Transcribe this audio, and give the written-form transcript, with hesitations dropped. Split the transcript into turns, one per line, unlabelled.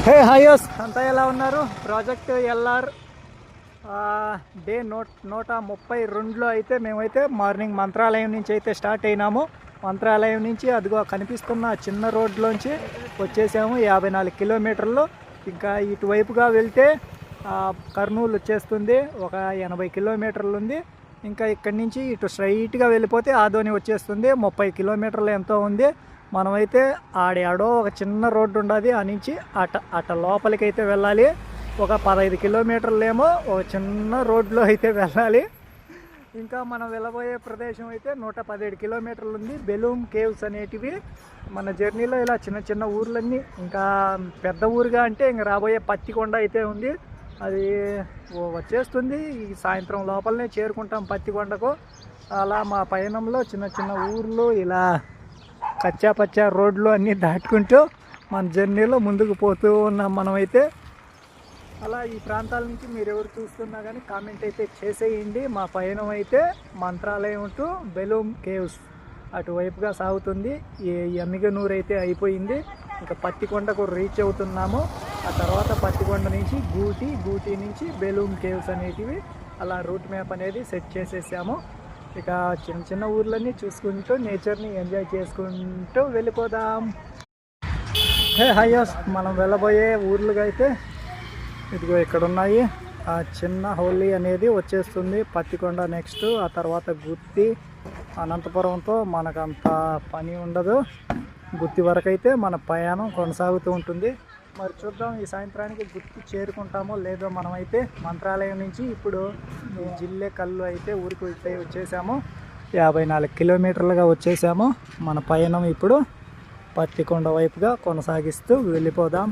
హే హాయోస్ అంతా ఎలా ఉన్నారు? ప్రాజెక్ట్ ఎల్ఆర్ డే 132లో అయితే మేమైతే మార్నింగ్ మంత్రాలయం నుంచి అయితే స్టార్ట్ అయినాము. మంత్రాలయం నుంచి అదిగో కనిపిస్తున్న చిన్న రోడ్లోంచి వచ్చేసాము. 54 కిలోమీటర్లు. ఇంకా ఇటువైపుగా వెళ్తే కర్నూలు వచ్చేస్తుంది, ఒక 80 కిలోమీటర్లు ఉంది. ఇంకా ఇక్కడి నుంచి ఇటు స్ట్రైట్గా వెళ్ళిపోతే ఆదోని వచ్చేస్తుంది, 30 కిలోమీటర్లు ఎంతో ఉంది. మనమైతే ఆడాడో ఒక చిన్న రోడ్డు ఉండదు, ఆ నుంచి అట లోపలికి అయితే వెళ్ళాలి. ఒక 15 కిలోమీటర్లు ఏమో ఒక చిన్న రోడ్లో అయితే వెళ్ళాలి. ఇంకా మనం వెళ్ళబోయే ప్రదేశం అయితే 117 కిలోమీటర్లు ఉంది. బెలూమ్ కేవ్స్ అనేటివి మన జర్నీలో ఇలా చిన్న చిన్న ఊర్లన్నీ. ఇంకా పెద్ద ఊరుగా అంటే ఇంక రాబోయే పత్తికొండ అయితే ఉంది, అది వచ్చేస్తుంది. ఈ సాయంత్రం లోపలనే చేరుకుంటాం పత్తికొండకు. అలా మా పయనంలో చిన్న చిన్న ఊర్లు ఇలా కచ్చా పచ్చా రోడ్లు అన్నీ దాటుకుంటూ మన జర్నీలో ముందుకు పోతూ ఉన్నాం మనమైతే. అలా ఈ ప్రాంతాల నుంచి మీరు ఎవరు చూస్తున్నా కానీ కామెంట్ అయితే చేసేయండి. మా పయనం అయితే మంత్రాలయం టు బెలూమ్ కేవ్స్ అటువైపుగా సాగుతుంది. ఈ ఎమ్మిగనూరు అయితే అయిపోయింది, ఇంకా పత్తికొండకు రీచ్ అవుతున్నాము. ఆ తర్వాత పత్తికొండ నుంచి గూటి నుంచి బెలూమ్ కేవ్స్ అనేటివి అలా రూట్ మ్యాప్ అనేది సెట్ చేసేసాము. ఇక చిన్న చిన్న ఊర్లన్నీ చూసుకుంటూ నేచర్ని ఎంజాయ్ చేసుకుంటూ వెళ్ళిపోదాం. హైయస్ మనం వెళ్ళబోయే ఊర్లుగా అయితే ఇదిగో ఇక్కడ ఉన్నాయి. ఆ చిన్న హోలీ అనేది వచ్చేస్తుంది పత్తికొండ నెక్స్ట్, ఆ తర్వాత గుత్తి, అనంతపురంతో మనకంత పని ఉండదు. గుత్తి వరకు అయితే మన ప్రయాణం కొనసాగుతూ ఉంటుంది. మరి చూద్దాం ఈ సాయంత్రానికి గుత్తి చేరుకుంటామో లేదో. మనమైతే మంత్రాలయం నుంచి ఇప్పుడు ఈ జిల్లే కల్లు అయితే ఊరికి వచ్చేసాము. 54 కిలోమీటర్లుగా వచ్చేసాము. మన పయనం ఇప్పుడు పత్తికొండ వైపుగా కొనసాగిస్తూ వెళ్ళిపోదాం.